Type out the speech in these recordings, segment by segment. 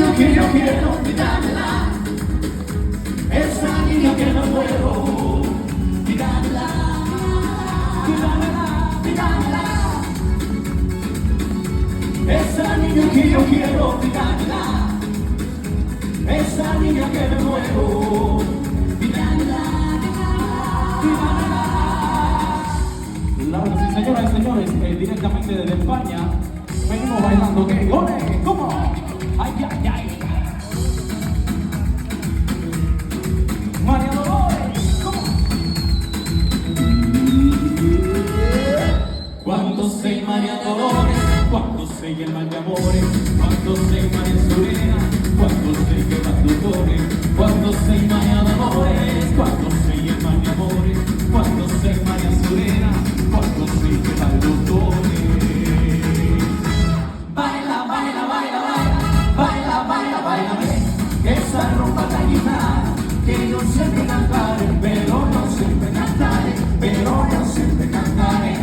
niña que yo quiero olvidármela, esa niña que no puedo olvidármela, olvidármela. Esa niña que yo quiero olvidármela, esa niña que me muero, olvidármela, olvidármela. Claro, sí, señoras y señores, directamente desde España, venimos bailando, ¿qué? ¡Ole! ¿Cómo? ¡Ay, ay, ay! María Dolores, ¿cómo? Cuando se María Dolores, cuando se llama de amores, cuando se María Surena, cuando se llevan dolores, cuando se María Dolores, cuando se llama de amores, cuando se María Surena, cuando se llevan dolores. Baila, baila, baila, baila, baila, baila, baila, que esa rumba tañita, que yo siempre cantaré, pero no siempre cantaré, pero no siempre cantaré.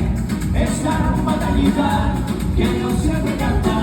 Esa rumba tañita, que yo siempre cantaré.